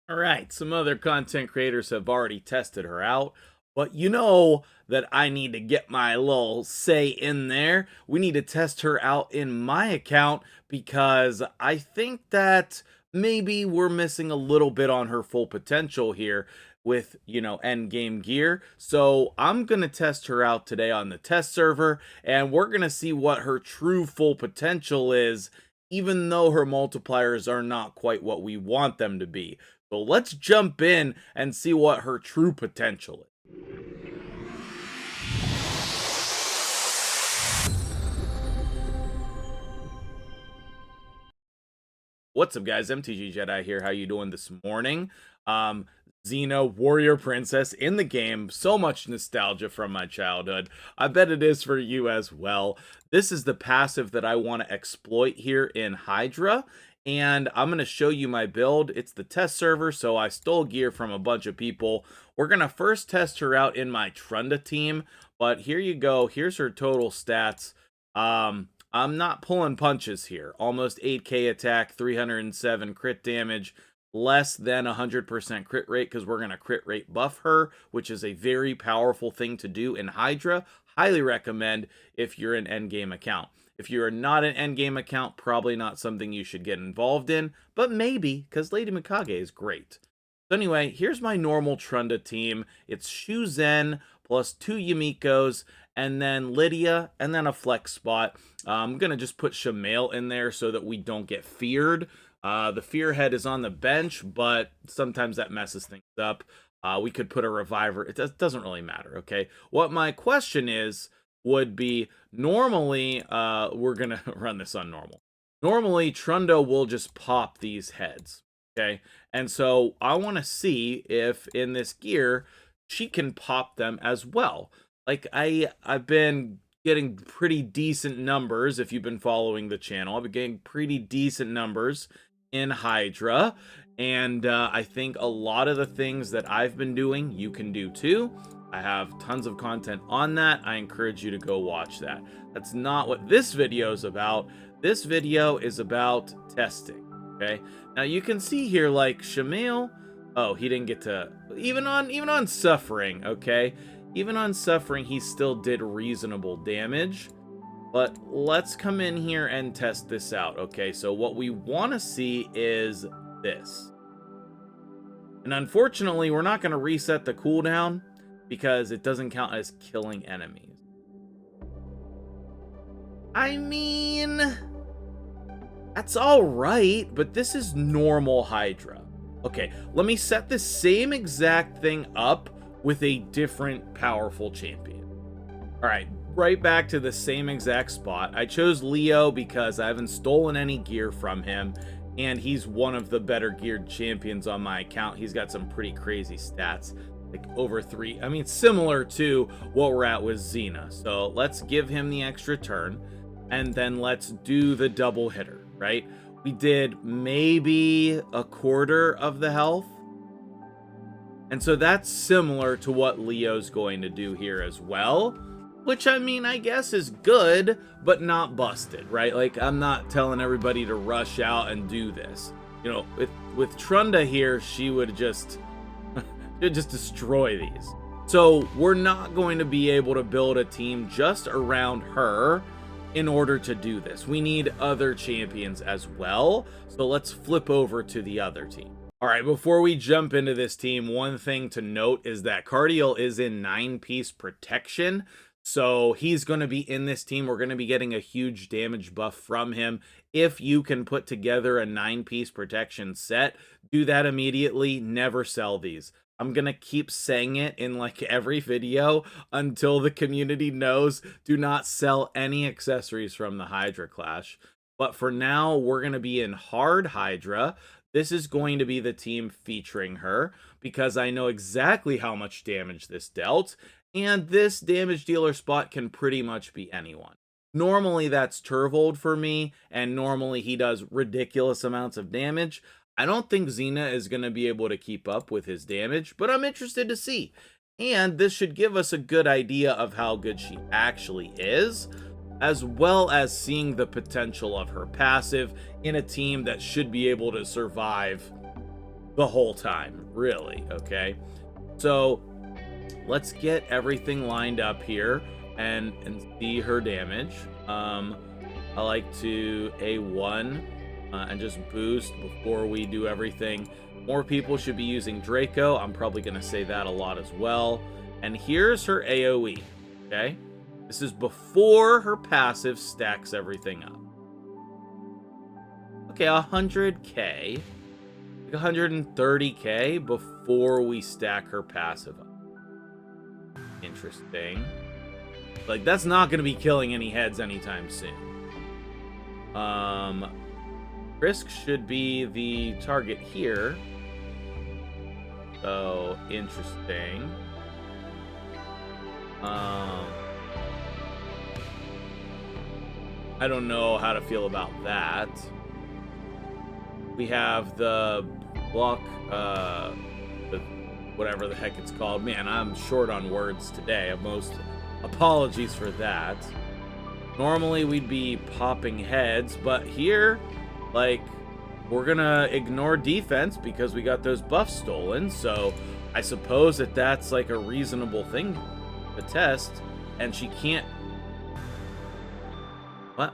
All right, some other content creators have already tested her out, but you know that I need to get my little say in there. We need to test her out in my account because I think that maybe we're missing a little bit on her full potential here with, end game gear. So I'm going to test her out today on the test server, and we're going to see what her true full potential is, even though her multipliers are not quite what we want them to be. So let's jump in and see what her true potential is. What's up, guys? MtgJedi here. How you doing this morning? Xena, warrior princess in the game. So much nostalgia from my childhood. I bet it is for you as well. This is the passive that I want to exploit here in Hydra, and I'm going to show you my build. It's the test server, so I stole gear from a bunch of people. We're going to first test her out in my Trunda team, but here you go. Here's her total stats. I'm not pulling punches here. Almost 8k attack, 307 crit damage, less than 100% crit rate because we're going to crit rate buff her, which is a very powerful thing to do in Hydra. Highly recommend if you're an endgame account. If you're not an endgame account, probably not something you should get involved in, but maybe, because Lady Mikage is great. So anyway, here's my normal Trunda team. It's shu-zhen plus 2 Yumikos, and then Lydia, and then a flex spot. I'm going to just put Shamail in there so that we don't get feared. The fear head is on the bench, but sometimes that messes things up. We could put a reviver. It doesn't really matter, okay? What my question is would be, normally, we're going to run this on normal. Normally, Trunda will just pop these heads, okay? And so I want to see if in this gear, she can pop them as well. Like, I've been getting pretty decent numbers. If you've been following the channel, I've been getting pretty decent numbers in Hydra, and I think a lot of the things that I've been doing you can do too. I have tons of content on that. I encourage you to go watch that. That's not what this video is about. This video is about testing, okay? Now you can see here, like, Shamail, oh, he didn't get to, even on suffering, okay? Even on suffering, he still did reasonable damage. But let's come in here and test this out, okay? So what we want to see is this. And unfortunately, we're not going to reset the cooldown because it doesn't count as killing enemies. I mean, that's all right, but this is normal Hydra. Okay, let me set the same exact thing up with a different powerful champion. All right, right back to the same exact spot. I chose Leo because I haven't stolen any gear from him, and he's one of the better geared champions on my account. He's got some pretty crazy stats, like over 3. I mean, similar to what we're at with Xena. So let's give him the extra turn, and then let's do the double hitter, right? We did maybe a quarter of the health. And so that's similar to what Leo's going to do here as well, which, I mean, I guess is good, but not busted, right? Like, I'm not telling everybody to rush out and do this. You know, with Trunda here, she would just destroy these. So we're not going to be able to build a team just around her in order to do this. We need other champions as well. So let's flip over to the other team. All right, before we jump into this team, one thing to note is that Cardiel is in 9-piece protection. So he's going to be in this team. We're going to be getting a huge damage buff from him. If you can put together a 9-piece protection set, do that immediately. Never sell these. I'm going to keep saying it in like every video until the community knows, do not sell any accessories from the Hydra Clash. But for now, we're going to be in hard Hydra. This is going to be the team featuring her because I know exactly how much damage this dealt, and this damage dealer spot can pretty much be anyone. Normally that's Turvold for me, and normally he does ridiculous amounts of damage. I don't think Xena is going to be able to keep up with his damage, but I'm interested to see. And this should give us a good idea of how good she actually is, as well as seeing the potential of her passive in a team that should be able to survive the whole time, really, okay? So let's get everything lined up here and see her damage. I like to A1 and just boost before we do everything. More people should be using Draco. I'm probably going to say that a lot as well. And here's her AoE, okay? This is before her passive stacks everything up. Okay, 100k. Like 130k before we stack her passive up. Interesting. Like, that's not going to be killing any heads anytime soon. Risk should be the target here. So, interesting. I don't know how to feel about that. We have the block, whatever the heck it's called. Man, I'm short on words today. Most apologies for that. Normally we'd be popping heads, but here, like, we're gonna ignore defense because we got those buffs stolen. So I suppose that that's like a reasonable thing to test. And she can't. What?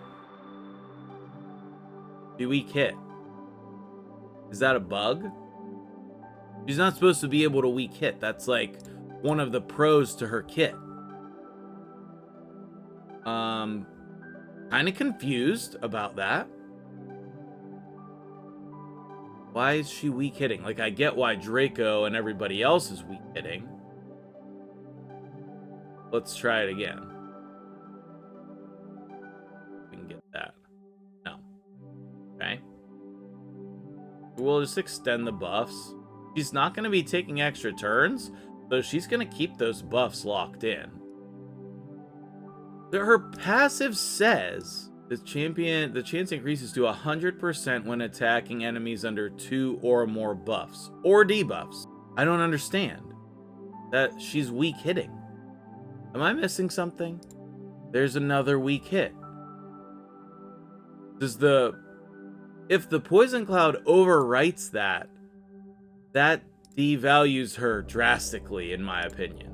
Do weak hit? Is that a bug? She's not supposed to be able to weak hit. That's like one of the pros to her kit. Kind of confused about that. Why is she weak hitting? Like, I get why Draco and everybody else is weak hitting. Let's try it again. We can get that. No. Okay. We'll just extend the buffs. She's not going to be taking extra turns, so she's going to keep those buffs locked in. Her passive says the chance increases to 100% when attacking enemies under 2 or more buffs or debuffs. I don't understand that she's weak hitting. Am I missing something? There's another weak hit. If the poison cloud overwrites that devalues her drastically, in my opinion.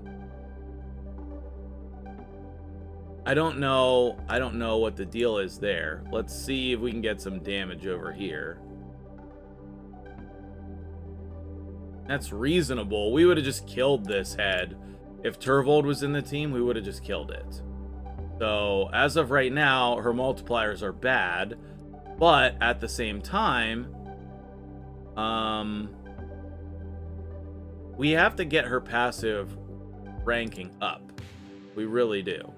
I don't know what the deal is there. Let's see if we can get some damage over here. That's reasonable. We would have just killed this head. If Turvold was in the team, we would have just killed it. So, as of right now, her multipliers are bad. But, at the same time, we have to get her passive ranking up. We really do.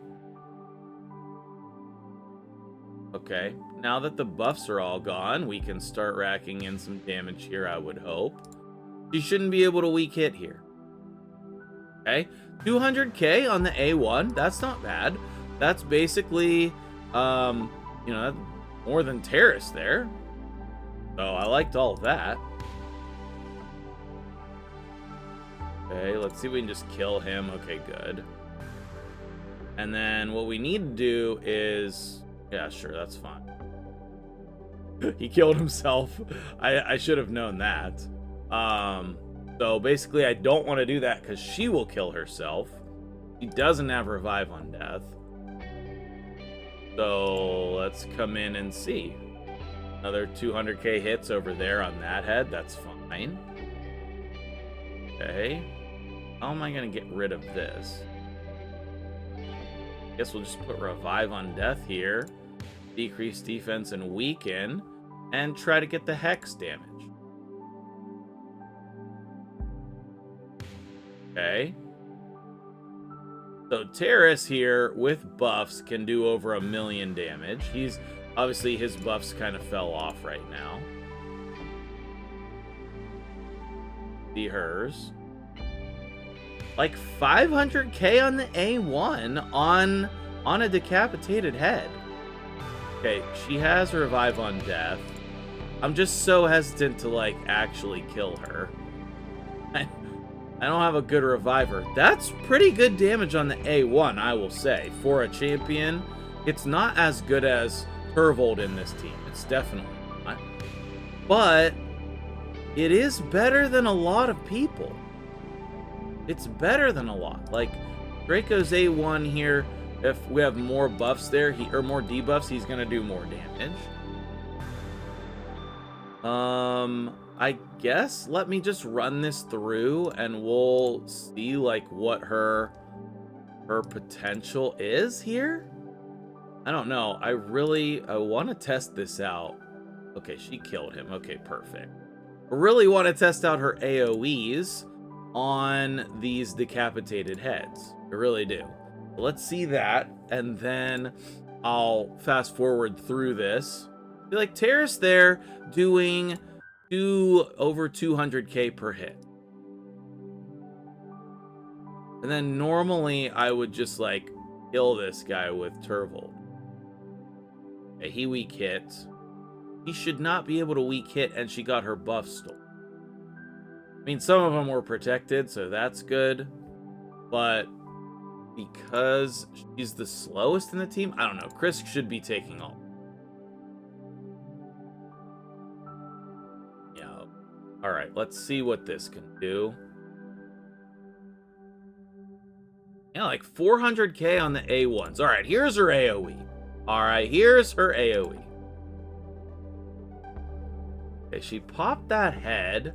Okay, now that the buffs are all gone, we can start racking in some damage here, I would hope. She shouldn't be able to weak hit here. Okay, 200k on the A1, that's not bad. That's basically, you know, more than Terrace there. So I liked all of that. Okay, let's see if we can just kill him. Okay, good. And then what we need to do is... Yeah, sure, that's fine. He killed himself. I should have known that. So basically, I don't want to do that because she will kill herself. She doesn't have revive on death. So let's come in and see. Another 200k hits over there on that head. That's fine. Okay. How am I going to get rid of this? Guess we'll just put revive on death here. Decrease defense and weaken. And try to get the hex damage. Okay. So Terrace here with buffs can do over 1,000,000 damage. He's obviously his buffs kind of fell off right now. See hers. Like 500k on the A1 on a decapitated head. Okay, she has revive on death. I'm just so hesitant to like actually kill her. I don't have a good reviver. That's pretty good damage on the A1, I will say. For a champion, it's not as good as Turvold in this team. It's definitely not. But it is better than a lot of people. It's better than a lot. Like, Draco's A1 here, if we have more buffs there, or more debuffs, he's gonna do more damage. I guess let me just run this through and we'll see like what her potential is here. I don't know. I want to test this out. Okay, she killed him. Okay, perfect. I really want to test out her AoEs on these decapitated heads. I really do. Let's see that, and then I'll fast forward through this. Be like Terrace there doing over 200k per hit. And then normally I would just like kill this guy with Turvold. Okay, he weak hit. He should not be able to weak hit, and she got her buff stolen. I mean, some of them were protected, so that's good. But because she's the slowest in the team, I don't know. Chris should be taking all. Yeah. All right, let's see what this can do. Yeah, like 400k on the A1s. All right, here's her AoE. All right, here's her AoE. Okay, she popped that head.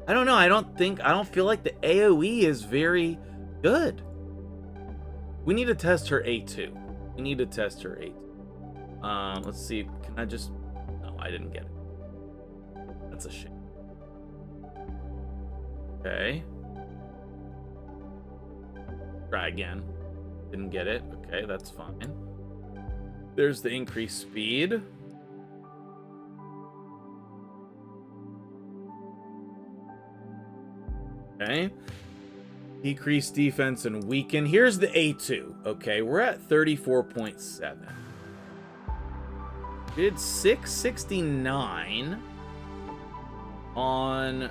I don't know. I don't feel like the AoE is very good. We need to test her A2. We need to test her A2. Let's see. Can I just... No, I didn't get it. That's a shame. Okay. Try again. Didn't get it. Okay, that's fine. There's the increased speed. Okay. Decrease defense and weaken. Here's the A2. Okay, we're at 34.7. Did 669 on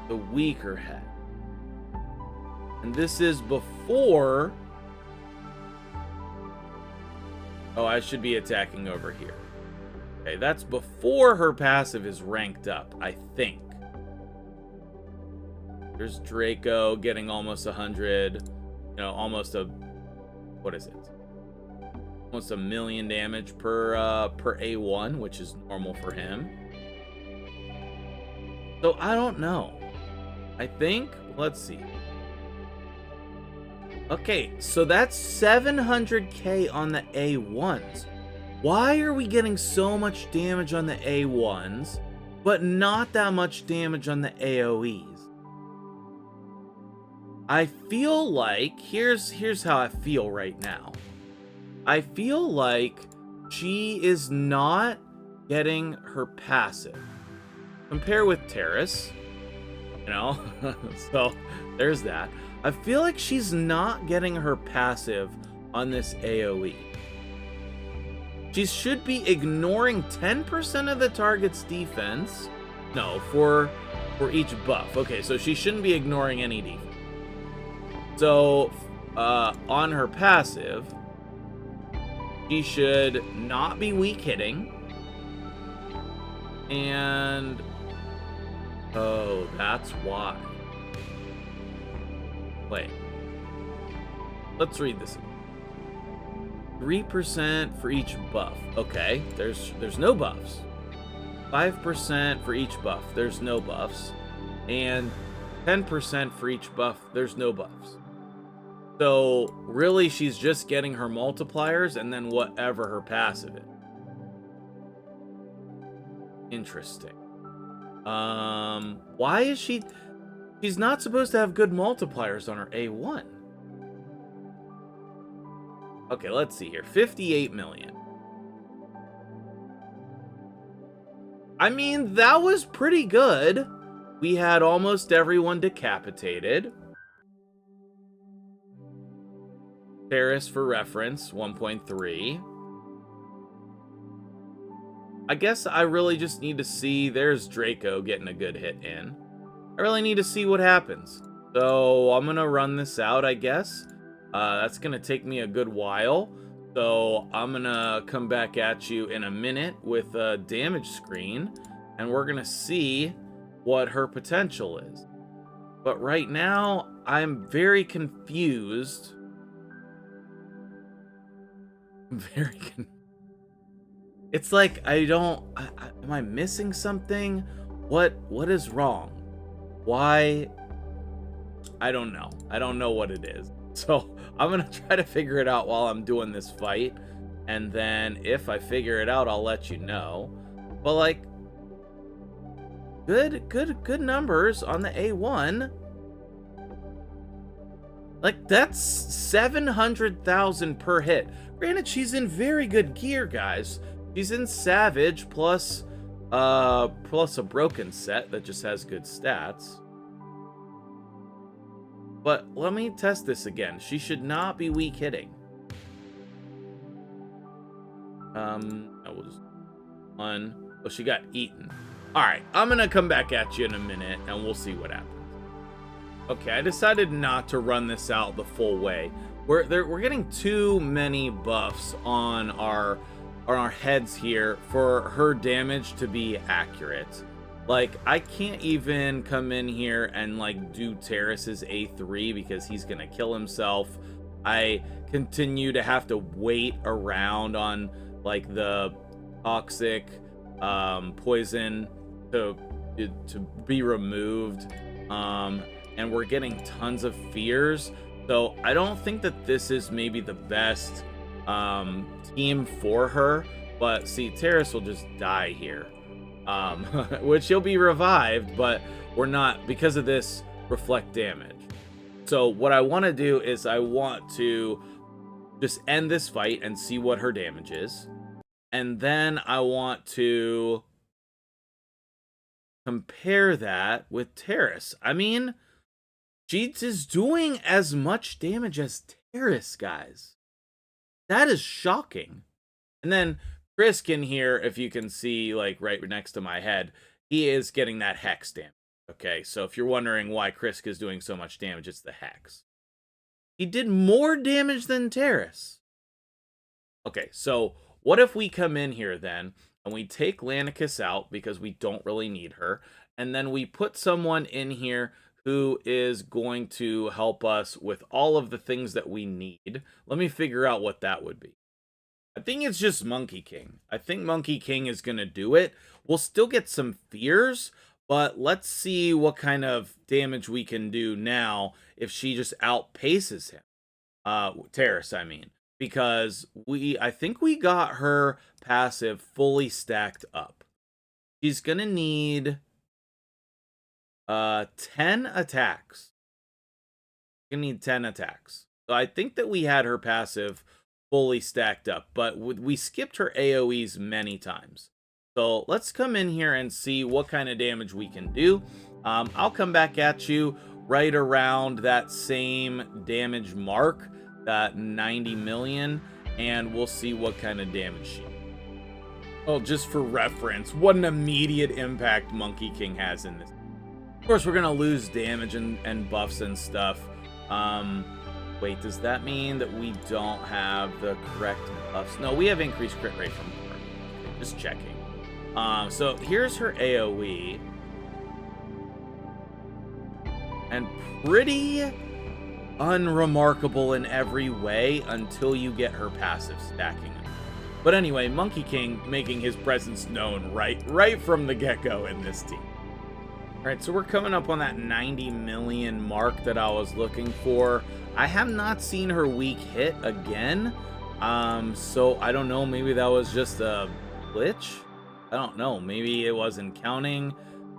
the weaker head. And this is before... Oh, I should be attacking over here. Okay, that's before her passive is ranked up, I think. There's Draco getting almost 100, almost a, what is it? Almost 1 million damage per A1, which is normal for him. So I don't know. I think, let's see. Okay, so that's 700k on the A1s. Why are we getting so much damage on the A1s, but not that much damage on the AoEs? I feel like, here's how I feel right now. I feel like she is not getting her passive. Compare with Terrace, so there's that. I feel like she's not getting her passive on this AoE. She should be ignoring 10% of the target's defense. No, for each buff. Okay, so she shouldn't be ignoring any defense. So, on her passive, she should not be weak hitting. And... oh, that's why. Wait. Let's read this. 3% for each buff. Okay, there's no buffs. 5% for each buff. There's no buffs. And 10% for each buff. There's no buffs. So, really, she's just getting her multipliers and then whatever her passive is. Interesting. Why is she... She's not supposed to have good multipliers on her A1. Okay, let's see here. 58 million. I mean, that was pretty good. We had almost everyone decapitated. Terrace, for reference, 1.3. I guess I really just need to see... There's Draco getting a good hit in. I really need to see what happens. So I'm going to run this out, I guess. That's going to take me a good while. So I'm going to come back at you in a minute with a damage screen. And we're going to see what her potential is. But right now, I'm very confused. Very confused. It's like am I missing something? What is wrong? Why? I don't know. I don't know what it is. So I'm gonna try to figure it out while I'm doing this fight, and then if I figure it out, I'll let you know. But like, good numbers on the A1. Like, that's 700,000 per hit. Granted, she's in very good gear, guys. She's in Savage plus a broken set that just has good stats. But let me test this again. She should not be weak hitting. That was one. Oh, she got eaten. All right, I'm gonna come back at you in a minute, and we'll see what happens. Okay, I decided not to run this out the full way. We're getting too many buffs on our heads here for her damage to be accurate. Like, I can't even come in here and like do Terrace's A3 because he's gonna kill himself. I continue to have to wait around on like the toxic poison to be removed. And we're getting tons of fears. So I don't think that this is maybe the best team for her. But see, Terrace will just die here. Which he'll be revived, but we're not, because of this, reflect damage. So what I want to do is I want to just end this fight and see what her damage is. And then I want to compare that with Terrace. I mean, she is doing as much damage as Terrace, guys. That is shocking. And then Criskin here, if you can see, like, right next to my head, he is getting that hex damage. Okay, so if you're wondering why Krisk is doing so much damage, it's the hex. He did more damage than Terrace. Okay, so what if we come in here then, and we take Lanicus out because we don't really need her, and then we put someone in here who is going to help us with all of the things that we need. Let me figure out what that would be. I think it's just Monkey King. I think Monkey King is going to do it. We'll still get some fears, but let's see what kind of damage we can do now if she just outpaces him. Terrace, I mean. Because I think we got her passive fully stacked up. She's going to need 10 attacks. Gonna need 10 attacks. So I think that we had her passive fully stacked up, but we skipped her AoEs many times. So let's come in here and see what kind of damage we can do. I'll come back at you right around that same damage mark, that 90 million, and we'll see what kind of damage she does. Oh, just for reference, what an immediate impact Monkey King has in this. Of course, we're gonna lose damage and buffs and stuff. Wait, does that mean that we don't have the correct buffs? No, we have increased crit rate from before. Just checking. So here's her AoE. And pretty unremarkable in every way until you get her passive stacking. But anyway, Monkey King making his presence known right from the get-go in this team. Alright, so we're coming up on that 90 million mark that I was looking for. I have not seen her weak hit again. So I don't know, maybe that was just a glitch? I don't know, maybe it wasn't counting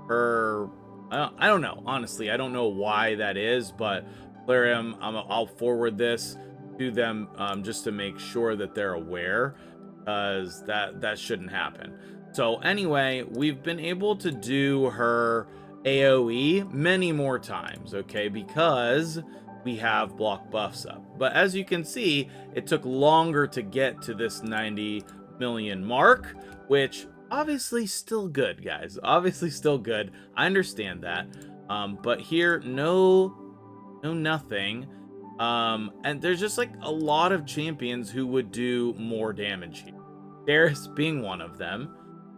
her. I don't know, honestly, I don't know why that is, but Clarium, I'll forward this to them just to make sure that they're aware, because that shouldn't happen. So anyway, we've been able to do her AoE many more times, okay, because we have block buffs up. But as you can see, it took longer to get to this 90 million mark, which obviously still good, guys. Obviously still good. I understand that. But here, no nothing. And there's just like a lot of champions who would do more damage here. Darius being one of them.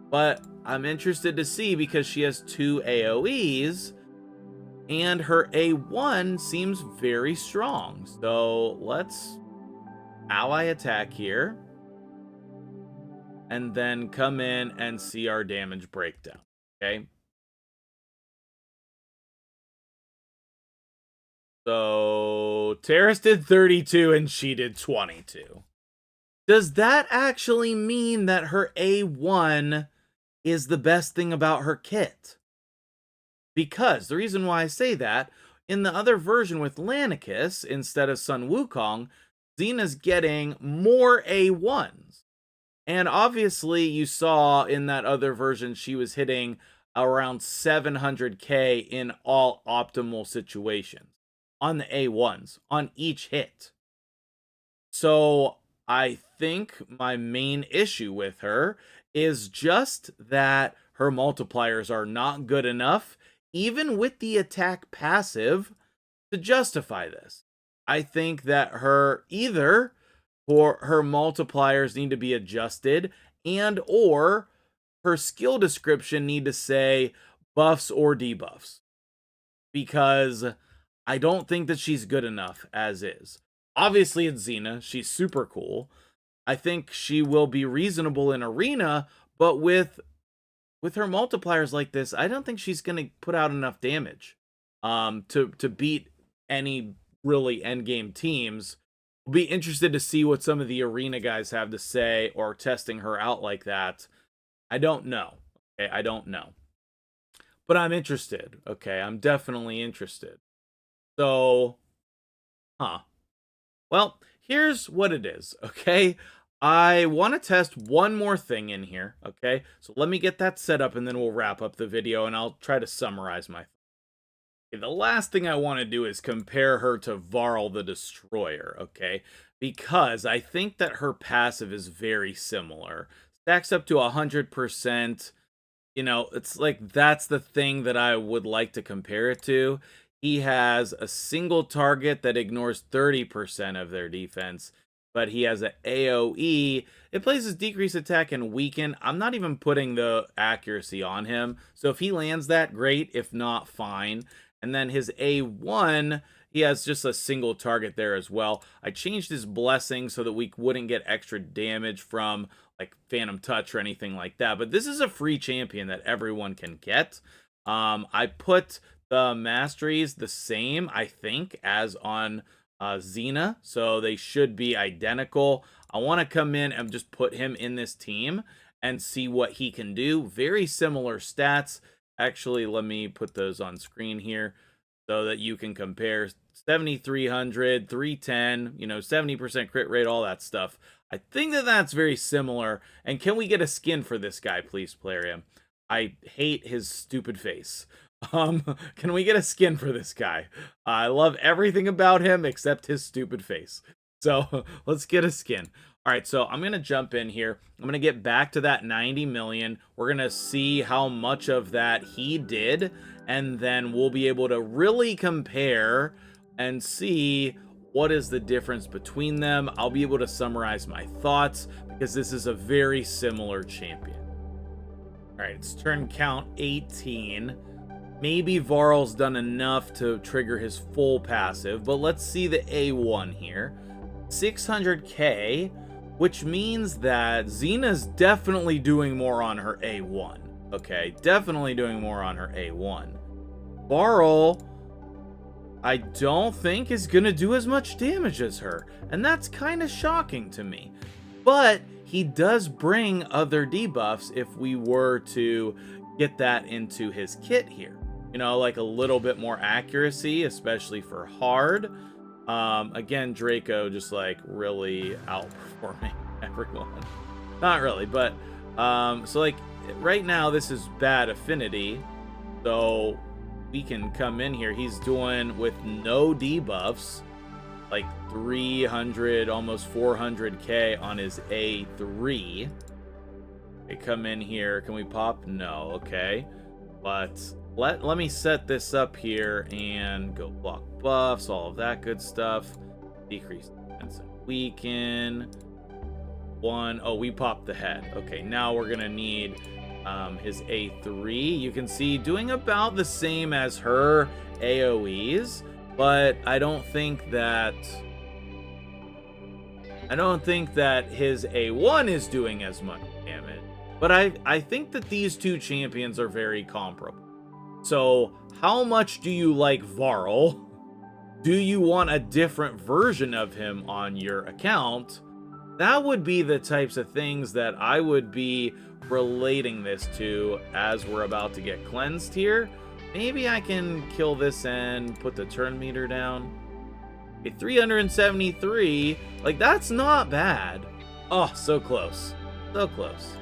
But I'm interested to see because she has 2 AoEs and her A1 seems very strong. So let's ally attack here and then come in and see our damage breakdown. Okay. So Terrace did 32 and she did 22. Does that actually mean that her A1 is the best thing about her kit? Because the reason why I say that, in the other version with Lanicus, instead of Sun Wukong, Xena's getting more A1s. And obviously, you saw in that other version, she was hitting around 700k in all optimal situations on the A1s, on each hit. So I think my issue issue with her is just that her multipliers are not good enough, even with the attack passive, to justify this. I think that her multipliers need to be adjusted, and or her skill description need to say buffs or debuffs, because I don't think that she's good enough as is. Obviously, it's Xena. She's super cool. I think she will be reasonable in arena, but with her multipliers like this, I don't think she's going to put out enough damage to beat any really endgame teams. We'll be interested to see what some of the arena guys have to say, or testing her out like that. I don't know. Okay, I don't know. But I'm interested. Okay, I'm definitely interested. So, well, here's what it is, okay? I want to test one more thing in here, okay? So let me get that set up and then we'll wrap up the video and I'll try to summarize my... Okay, the last thing I want to do is compare her to Varl the Destroyer, okay? Because I think that her passive is very similar. Stacks up to 100%. You know, it's like that's the thing that I would like to compare it to. He has a single target that ignores 30% of their defense, but he has an AoE. It places decrease attack and weaken. I'm not even putting the accuracy on him. So if he lands that, great. If not, fine. And then his A1, he has just a single target there as well. I changed his blessing so that we wouldn't get extra damage from like Phantom Touch or anything like that. But this is a free champion that everyone can get. I put the masteries the same, I think, as on Xena. So they should be identical. I want to come in and just put him in this team and see what he can do. Very similar stats. Actually, let me put those on screen here so that you can compare 7,300, 310, you know, 70% crit rate, all that stuff. I think that that's very similar. And can we get a skin for this guy, please, Plarium? I hate his stupid face. Can we get a skin for this guy? I love everything about him except his stupid face. So let's get a skin. All right, so I'm going to jump in here. I'm going to get back to that 90 million. We're going to see how much of that he did, and then we'll be able to really compare and see what is the difference between them. I'll be able to summarize my thoughts because this is a very similar champion. All right, it's turn count 18. Maybe Varl's done enough to trigger his full passive, but let's see the A1 here. 600k, which means that Xena's definitely doing more on her A1. Okay, definitely doing more on her A1. Varl, I don't think is going to do as much damage as her, and that's kind of shocking to me. But he does bring other debuffs if we were to get that into his kit here. You know, like a little bit more accuracy, especially for hard. Again, Draco just like really outperforming everyone. Not really, but so like right now this is bad affinity, so we can come in here. He's doing with no debuffs like 300, almost 400k on his A3. Okay, come in here. Can we pop? No. Okay, but let me set this up here and go block buffs, all of that good stuff. Decrease defense and weaken. Oh, we popped the head. Okay, now we're gonna need his A3, you can see doing about the same as her AoEs, but I don't think that his A1 is doing as much damage. But I think that these two champions are very comparable. So, how much do you like Varl? Do you want a different version of him on your account? That would be the types of things that I would be relating this to as we're about to get cleansed here. Maybe I can kill this and put the turn meter down. Okay, 373. Like, that's not bad. Oh, so close. So close.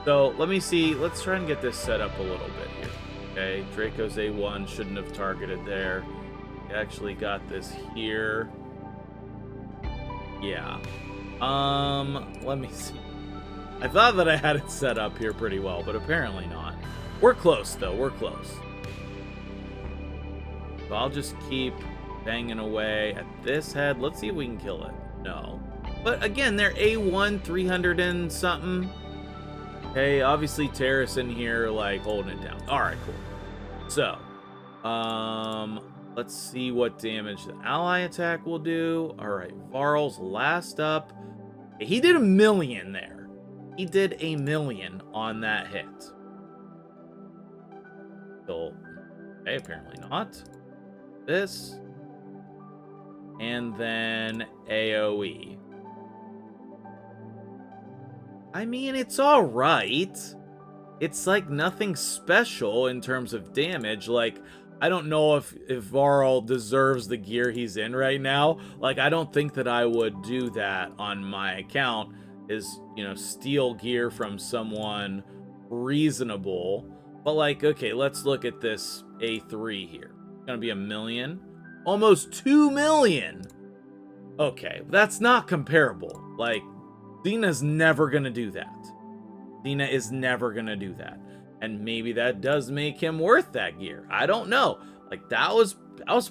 So, let me see. Let's try and get this set up a little bit here. Okay, Draco's A1 shouldn't have targeted there. We actually got this here. Yeah. Let me see. I thought that I had it set up here pretty well, but apparently not. We're close, though. We're close. So I'll just keep banging away at this head. Let's see if we can kill it. No. But again, they're A1, 300 and something. Okay, obviously Terrace in here, like, holding it down. Alright, cool. So, let's see what damage the ally attack will do. Alright, Varl's last up. He did 1,000,000 there. He did 1,000,000 on that hit. So, okay, apparently not. This. And then AoE. I mean, it's alright. It's like nothing special in terms of damage. Like, I don't know if Varl deserves the gear he's in right now. Like, I don't think that I would do that on my account, is, you know, steal gear from someone reasonable. But, like, okay, let's look at this A3 here. It's gonna be 1,000,000. Almost 2,000,000! Okay, that's not comparable. Like, Xena's never gonna do that. Xena is never gonna do that. And maybe that does make him worth that gear. I don't know. Like, that was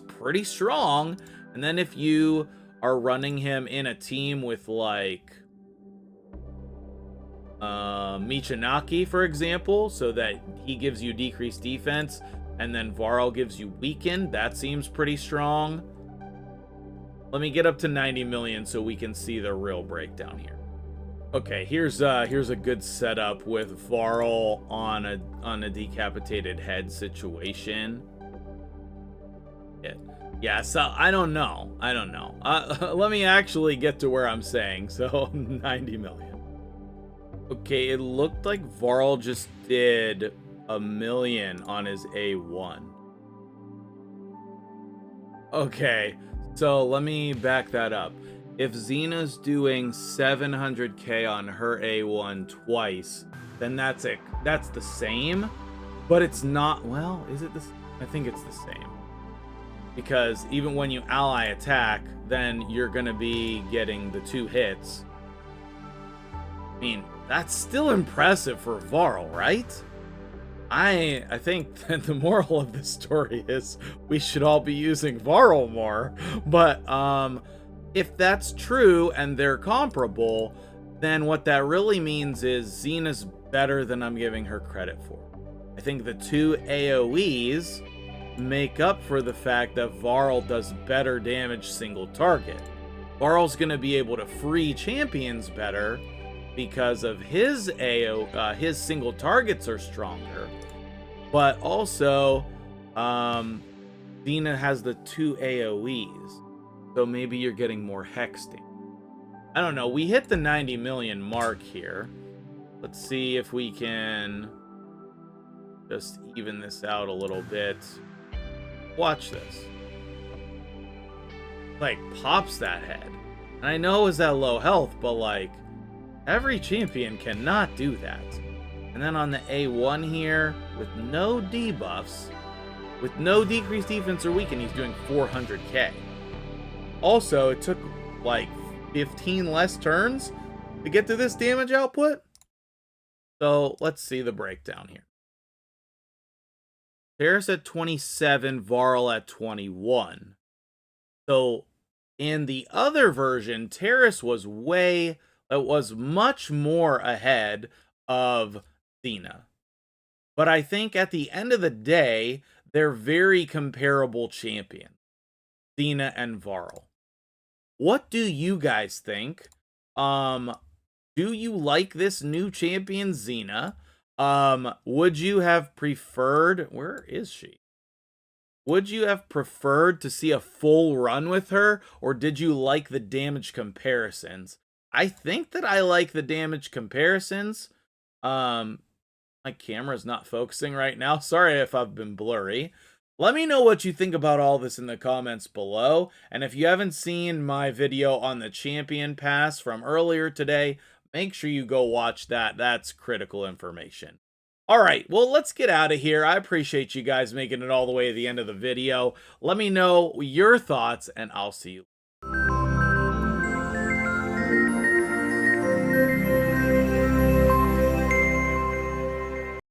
pretty strong. And then if you are running him in a team with, like, Michinaki, for example, so that he gives you decreased defense, and then Varl gives you weakened, that seems pretty strong. Let me get up to 90,000,000 so we can see the real breakdown here. Okay, here's a good setup with Varl on a decapitated head situation. Yeah, so I don't know. Let me actually get to where I'm saying. So 90,000,000. Okay, it looked like Varl just did 1,000,000 on his A1. Okay, so let me back that up. If Xena's doing 700k on her A1 twice, then that's the same, but it's not. Well, is it this? I think it's the same, because even when you ally attack, then you're gonna be getting the 2 hits. I mean, that's still impressive for Varl, right? I think that the moral of this story is we should all be using Varl more, but if that's true and they're comparable, then what that really means is Xena's better than I'm giving her credit for. I think the 2 AoEs make up for the fact that Varl does better damage single target. Varl's going to be able to free champions better because of his his single targets are stronger. But also, Xena has the 2 AoEs. So maybe you're getting more hexing. I don't know. We hit the 90,000,000 mark here. Let's see if we can just even this out a little bit. Watch this. Like, pops that head. And I know it was at low health, but like, every champion cannot do that. And then on the A1 here, with no debuffs, with no decreased defense or weaken, he's doing 400k. Also, it took like 15 less turns to get to this damage output. So let's see the breakdown here. Terrace at 27, Varl at 21. So in the other version, Terrace was much more ahead of Xena. But I think at the end of the day, they're very comparable champions, Xena and Varl. What do you guys think? Do you like this new champion, Xena? Would you have preferred, where is she? Would you have preferred to see a full run with her, or did you like the damage comparisons? I think that I like the damage comparisons. My camera's not focusing right now. Sorry if I've been blurry. Let me know what you think about all this in the comments below. And if you haven't seen my video on the Champion Pass from earlier today, make sure you go watch that. That's critical information. All right, well, let's get out of here. I appreciate you guys making it all the way to the end of the video. Let me know your thoughts, and I'll see you